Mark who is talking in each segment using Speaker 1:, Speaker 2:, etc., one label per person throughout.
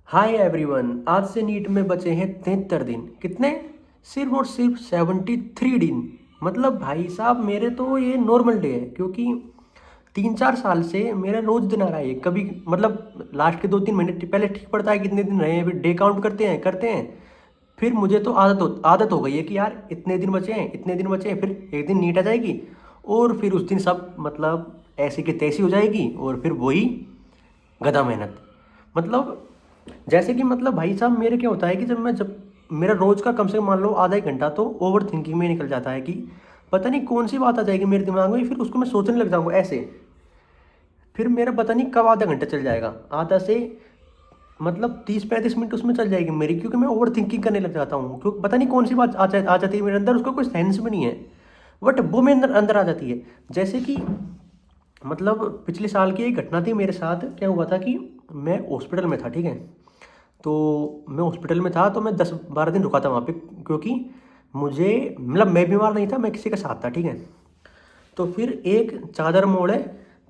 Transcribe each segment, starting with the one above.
Speaker 1: Hi everyone, आज से NEET में बचे हैं 73 दिन। कितने? सिर्फ और सिर्फ 73 दिन। मतलब भाई साहब, मेरे तो ये नॉर्मल डे है, क्योंकि 3-4 साल से मेरा रोज दिन आ रहा है। कभी मतलब लास्ट के 2-3 महीने पहले ठीक पड़ता है कितने दिन रहे हैं, फिर डे काउंट करते हैं। फिर मुझे तो आदत हो गई है कि यार इतने दिन बचे हैं, इतने दिन बचे हैं, फिर एक दिन नीट आ जाएगी और फिर उस दिन सब मतलब ऐसी की तैसी हो जाएगी और फिर वही गधा मेहनत। मतलब जैसे कि मतलब भाई साहब, मेरे क्या होता है कि जब मेरा रोज का कम से कम मान लो आधा एक घंटा तो ओवर थिंकिंग में निकल जाता है कि पता नहीं कौन सी बात आ जाएगी मेरे दिमाग में, फिर उसको मैं सोचने लग जाऊंगा ऐसे। फिर मेरा पता नहीं कब आधा घंटा चल जाएगा, आधा से मतलब 30-35 मिनट उसमें चल जाएगी मेरी, क्योंकि मैं ओवर थिंकिंग करने लग जाता हूँ। क्योंकि पता नहीं कौन सी बात आ जाती है मेरे अंदर, उसका कोई सेंस भी नहीं है, बट वो मेरे अंदर अंदर आ जाती है। जैसे कि मतलब पिछले साल की एक घटना थी मेरे साथ। क्या हुआ था कि मैं हॉस्पिटल में था, ठीक है। तो मैं हॉस्पिटल में था तो मैं 10-12 दिन रुका था वहाँ पे, क्योंकि मुझे मतलब मैं बीमार नहीं था, मैं किसी के साथ था, ठीक है। तो फिर एक चादर मोड़ है,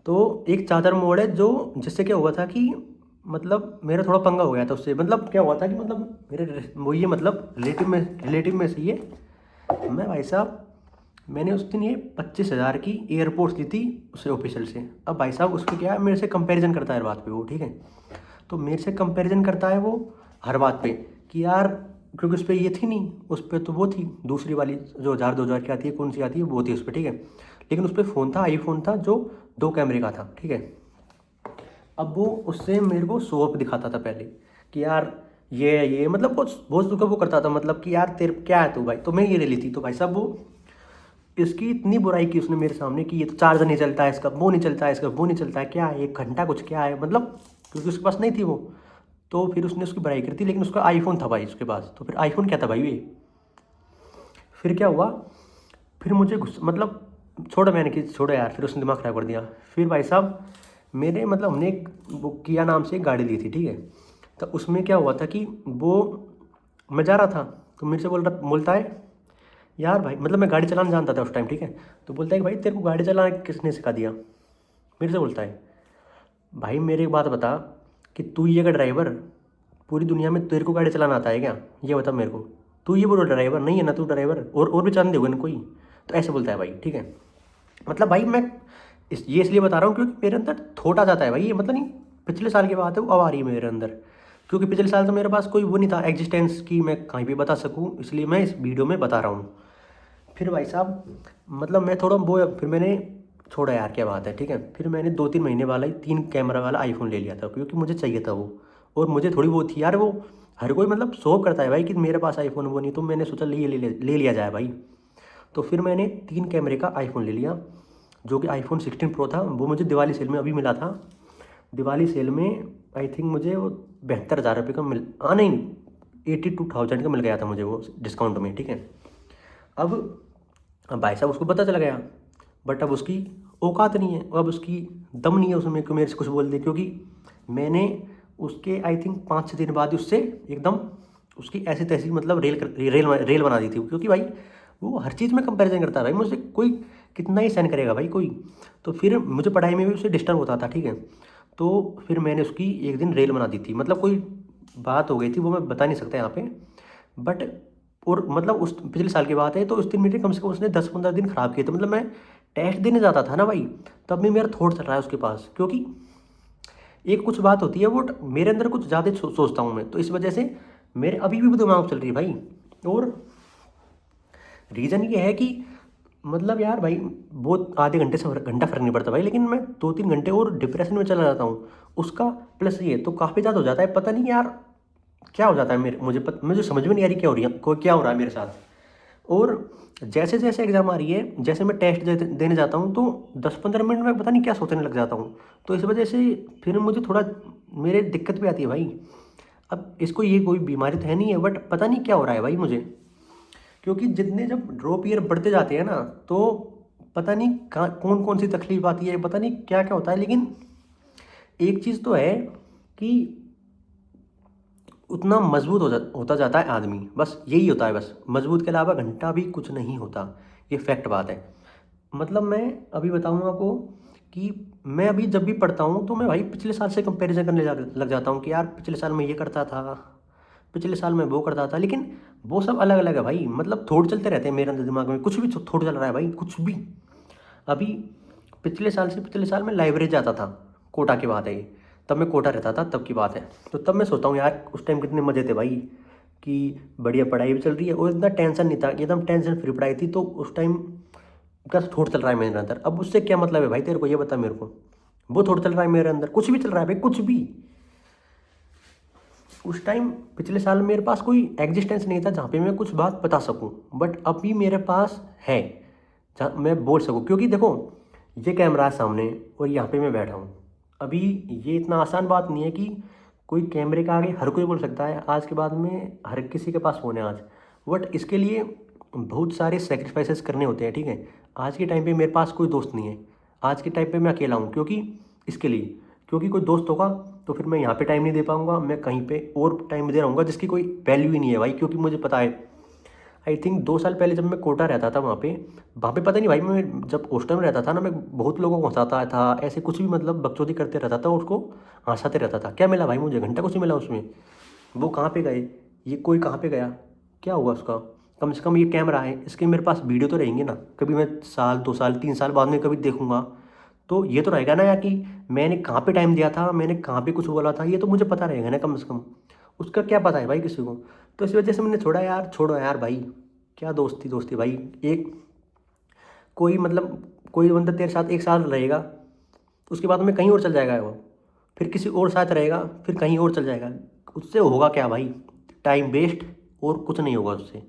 Speaker 1: तो एक चादर मोड़ है जो जिससे क्या हुआ था कि मतलब मेरा थोड़ा पंगा हो गया था उससे। मतलब क्या हुआ था कि मतलब मेरे वो ये मतलब रिलेटिव में से ये मैं भाई साहब, मैंने उस दिन ये 25,000 की एयरपोर्ट्स ली थी उसे ऑफिशियल से। अब भाई साहब उसके क्या है, मेरे से कंपैरिजन करता है हर बात पे वो, ठीक है। तो मेरे से कंपैरिजन करता है वो हर बात पे कि यार, क्योंकि उस पर ये थी नहीं, उस पर तो वो थी दूसरी वाली जो 1000-2000 की आती है, कौन सी आती है वो थी उस पर, ठीक है। लेकिन उस पर फ़ोन था, आईफोन था जो 2 कैमरे का था, ठीक है। अब वो उससे मेरे को शो ऑफ दिखाता था पहले कि यार ये मतलब बहुत बहुत उसका वो करता था, मतलब कि यार तेरे क्या है तू भाई, तो मैं ये ले ली थी। तो भाई साहब वो इसकी इतनी बुराई की उसने मेरे सामने कि ये तो चार्जर नहीं चलता है इसका, वो नहीं चलता है इसका, वो नहीं चलता है, क्या है 1 घंटा कुछ क्या है, मतलब क्योंकि उसके पास नहीं थी वो। तो फिर उसने उसकी बुराई करी थी, लेकिन उसका आईफोन था भाई उसके पास। तो फिर आईफोन क्या था भाई ये। फिर क्या हुआ, फिर मुझे मतलब छोड़ो, मैंने कि छोड़ो यार, फिर उसने दिमाग ख़राब कर दिया। फिर भाई साहब मेरे मतलब हमने एक वो किया नाम से एक गाड़ी ली थी, ठीक है। तो उसमें क्या हुआ था कि वो मैं जा रहा था, तो मेरे से बोलता है यार भाई, मतलब मैं गाड़ी चलाना जानता था उस टाइम, ठीक है। तो बोलता है कि भाई तेरे को गाड़ी चलाना किसने सिखा दिया, मेरे से बोलता है। भाई मेरे एक बात बता कि तू ये का ड्राइवर, पूरी दुनिया में तेरे को गाड़ी चलाना आता है क्या, ये बता मेरे को। तू ये बोलो ड्राइवर नहीं है ना, तू ड्राइवर और भी चलाने दोगे ना कोई। तो ऐसे बोलता है भाई, ठीक है। मतलब भाई मैं ये इसलिए बता रहा हूँ क्योंकि मेरे अंदर थोट आ जाता है भाई, ये मतलब नहीं पिछले साल की बात है, वो अब आ रही है मेरे अंदर। क्योंकि पिछले साल तो मेरे पास कोई वो नहीं था एग्जिस्टेंस की मैं कहीं भी बता सकूँ, इसलिए मैं इस वीडियो में बता रहा हूँ। फिर भाई साहब मतलब मैं थोड़ा वो, फिर मैंने छोड़ा यार क्या बात है, ठीक है। फिर मैंने 2-3 महीने वाला ही 3 कैमरा वाला आईफोन ले लिया था, क्योंकि मुझे चाहिए था वो। और मुझे थोड़ी वो थी यार, वो हर कोई मतलब शो करता है भाई कि मेरे पास आईफोन वो नहीं, तो मैंने सोचा ले लिया जाए भाई। तो फिर मैंने 3 कैमरे का आईफोन ले लिया, जो कि आईफोन 16 प्रो था। वो मुझे दिवाली सेल में अभी मिला था। दिवाली सेल में आई थिंक मुझे वो 72,000 रुपये का नहीं, 82,000 का मिल गया था मुझे वो डिस्काउंट में, ठीक है। अब अब भाई साहब उसको पता चल गया, बट अब उसकी औकात नहीं है, अब उसकी दम नहीं है उसमें कि मेरे से कुछ बोल दे। क्योंकि मैंने उसके आई थिंक 5-6 दिन बाद ही उससे एकदम उसकी ऐसी तैसी मतलब रेल बना दी थी। क्योंकि भाई वो हर चीज़ में कंपैरिजन करता है भाई मुझसे, कोई कितना ही सहन करेगा भाई कोई। तो फिर मुझे पढ़ाई में भी उससे डिस्टर्ब होता था, ठीक है। तो फिर मैंने उसकी एक दिन रेल बना दी थी, मतलब कोई बात हो गई थी वो मैं बता नहीं सकता यहाँ पे, बट और मतलब उस पिछले साल की बात है। तो उस दिन मेरे कम से कम उसने 10-15 दिन ख़राब किए थे। मतलब मैं टेस्ट देने जाता था ना भाई, तब भी मेरा थॉट चल रहा है उसके पास। क्योंकि एक कुछ बात होती है वो मेरे अंदर कुछ ज़्यादा सोचता हूँ मैं, तो इस वजह से मेरे अभी भी वो दिमाग चल रही है भाई। और रीज़न ये है कि मतलब यार भाई बहुत आधे घंटे से घंटा फ़र्क नहीं पड़ता भाई, लेकिन मैं 2-3 घंटे और डिप्रेशन में चला जाता हूँ उसका। प्लस ये तो काफ़ी ज़्यादा हो जाता है, पता नहीं यार क्या हो जाता है मुझे समझ में नहीं आ रही क्या हो रही है, क्या हो रहा है मेरे साथ। और जैसे जैसे एग्ज़ाम आ रही है, जैसे मैं टेस्ट देने जाता हूँ, तो 10-15 मिनट में पता नहीं क्या सोचने लग जाता हूँ। तो इस वजह से फिर मुझे थोड़ा मेरे दिक्कत भी आती है भाई। अब इसको ये कोई बीमारी तो है नहीं है, बट पता नहीं क्या हो रहा है भाई मुझे। क्योंकि जितने जब ड्रॉप ईयर बढ़ते जाते हैं ना, तो पता नहीं कहाँ कौन कौन सी तकलीफ आती है, पता नहीं क्या क्या होता है। लेकिन एक चीज़ तो है कि उतना मजबूत होता जाता है आदमी, बस यही होता है। बस मजबूत के अलावा घंटा भी कुछ नहीं होता, ये फैक्ट बात है। मतलब मैं अभी बताऊँ आपको कि मैं अभी जब भी पढ़ता हूँ तो मैं भाई पिछले साल से कंपैरिजन करने लग जाता हूँ कि यार पिछले साल मैं ये करता था, पिछले साल मैं वो करता था। लेकिन वो सब अलग अलग है भाई, मतलब थॉट चलते रहते हैं मेरे अंदर दिमाग में, कुछ भी थॉट चल रहा है भाई, कुछ भी। अभी पिछले साल से पिछले साल मैं लाइब्रेरी जाता था, कोटा की बात है ये, तब मैं कोटा रहता था तब की बात है। तो तब मैं सोचता हूँ यार उस टाइम कितने मज़े थे भाई, कि बढ़िया पढ़ाई भी चल रही है और इतना टेंशन नहीं था, एकदम टेंशन फ्री पढ़ाई थी। तो उस टाइम का थॉट चल रहा है मेरे अंदर। अब उससे क्या मतलब है भाई तेरे को, ये बता मेरे को। वो थॉट चल रहा है मेरे अंदर, कुछ भी चल रहा है भाई, कुछ भी। उस टाइम पिछले साल मेरे पास कोई एग्जिस्टेंस नहीं था जहाँ पे मैं कुछ बात बता सकूँ, बट अभी मेरे पास है जहाँ मैं बोल सकूँ। क्योंकि देखो ये कैमरा है सामने और यहाँ पे मैं बैठा हूँ। अभी ये इतना आसान बात नहीं है कि कोई कैमरे के आगे हर कोई बोल सकता है, आज के बाद में हर किसी के पास फ़ोन है आज। बट इसके लिए बहुत सारे सेक्रीफाइसेस करने होते हैं, ठीक है। आज के टाइम पे मेरे पास कोई दोस्त नहीं है, आज के टाइम पे मैं अकेला हूँ, क्योंकि इसके लिए, क्योंकि कोई दोस्त होगा तो फिर मैं यहाँ पे टाइम नहीं दे पाऊँगा, मैं कहीं पे और टाइम दे रहूँगा जिसकी कोई वैल्यू ही नहीं है भाई। क्योंकि मुझे पता है, आई थिंक 2 साल पहले जब मैं कोटा रहता था वहाँ पे पता नहीं भाई, मैं जब हॉस्टल में रहता था ना, मैं बहुत लोगों को हंसाता था, ऐसे कुछ भी मतलब बकचोदी करते रहता था, उसको हंसाते रहता था। क्या मिला भाई मुझे, घंटा कुछ नहीं मिला उसमें। वो कहाँ पे गए, ये कोई कहाँ पे गया, क्या हुआ उसका। कम से कम ये कैमरा है, इसके मेरे पास वीडियो तो रहेंगे ना, कभी मैं साल 2 साल 3 साल बाद में कभी देखूंगा तो ये तो रहेगा ना यार कि मैंने कहाँ पे टाइम दिया था, मैंने कहाँ पे कुछ बोला था, ये तो मुझे पता रहेगा ना कम से कम। उसका क्या पता है भाई किसी को। तो इस वजह से मैंने छोड़ा यार, छोड़ो यार भाई, क्या दोस्ती दोस्ती भाई। एक कोई मतलब कोई बंदा तेरे साथ 1 साल रहेगा, उसके बाद में कहीं और चल जाएगा वो, फिर किसी और साथ रहेगा, फिर कहीं और चल जाएगा। उससे होगा क्या भाई, टाइम वेस्ट, और कुछ नहीं होगा उससे।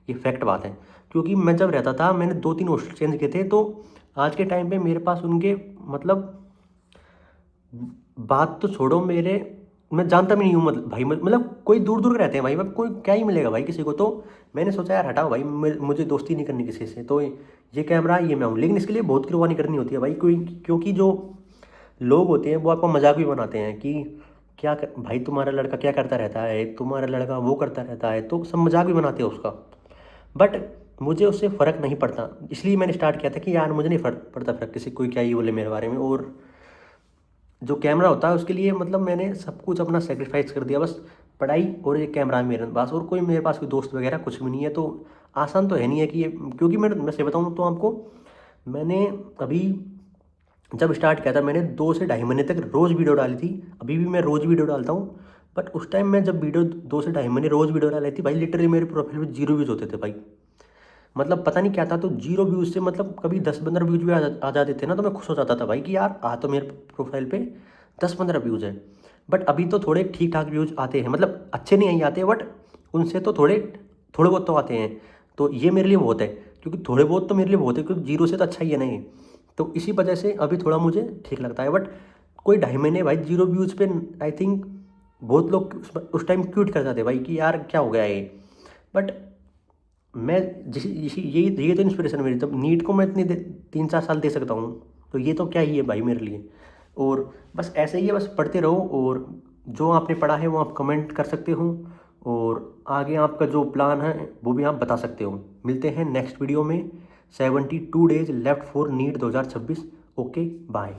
Speaker 1: ये फैक्ट बात है। क्योंकि मैं जब रहता था, मैंने 2-3 हॉस्टल चेंज किए थे, तो आज के टाइम पे मेरे पास उनके मतलब बात तो छोड़ो, मेरे मैं जानता भी नहीं हूँ मतलब भाई, मतलब कोई दूर दूर के रहते हैं भाई, मैं कोई क्या ही मिलेगा भाई किसी को। तो मैंने सोचा यार हटाओ भाई, मुझे दोस्ती नहीं करनी किसी से। तो ये कैमरा ये मैं हूँ, लेकिन इसके लिए बहुत कुर्बानी करनी होती है भाई। कोई क्योंकि जो लोग होते हैं वो आपका मजाक भी बनाते हैं कि भाई तुम्हारा लड़का क्या करता रहता है, तुम्हारा लड़का वो करता रहता है, तो सब मजाक भी बनाते हैं उसका। बट मुझे उससे फ़र्क नहीं पड़ता, इसलिए मैंने स्टार्ट किया था कि यार मुझे नहीं फ़र्क पड़ता फ़र्क किसी कोई क्या ही बोले मेरे बारे में। और जो कैमरा होता है उसके लिए मतलब मैंने सब कुछ अपना सेक्रीफाइस कर दिया, बस पढ़ाई और ये कैमरा है मेरे पास, और कोई मेरे पास कोई दोस्त वगैरह कुछ भी नहीं है। तो आसान तो है नहीं है कि ये, क्योंकि मैं से बताऊँ तो आपको, मैंने अभी जब स्टार्ट किया था मैंने 2 से ढाई महीने तक रोज़ वीडियो डाली थी। अभी भी मैं रोज़ वीडियो डालता हूँ। बट उस टाइम मैं जब वीडियो 2 से ढाई महीने रोज़ वीडियो डाली थी भाई, लिटरली मेरे प्रोफाइल पे 0 व्यूज़ होते थे भाई। मतलब पता नहीं क्या था, तो 0 व्यूज़ से मतलब कभी 10-15 व्यूज़ भी आ जाते थे ना, तो मैं खुश हो जाता था भाई कि यार तो मेरे प्रोफाइल पे 10-15 व्यूज़ है। बट अभी तो थोड़े ठीक ठाक व्यूज़ आते हैं, मतलब अच्छे नहीं आते, बट उनसे तो थोड़े थोड़े बहुत तो आते हैं। तो ये मेरे लिए बहुत है, क्योंकि थोड़े बहुत तो मेरे लिए बहुत है, क्योंकि 0 से तो अच्छा ही है ना ये। तो इसी वजह से अभी थोड़ा मुझे ठीक लगता है। बट कोई ढाई महीने भाई 0 व्यूज़ पे, आई थिंक बहुत लोग उस टाइम क्यूट कर जाते भाई कि यार क्या हो गया ये। बट मैं ये तो इंस्पिरेशन मेरी, तब नीट को मैं 3-4 साल दे सकता हूँ, तो ये तो क्या ही है भाई मेरे लिए। और बस ऐसे ही है, बस पढ़ते रहो, और जो आपने पढ़ा है वो आप कमेंट कर सकते हो, और आगे आपका जो प्लान है वो भी आप बता सकते हो। मिलते हैं नेक्स्ट वीडियो में। 72 days left for NEET 2026। Okay bye.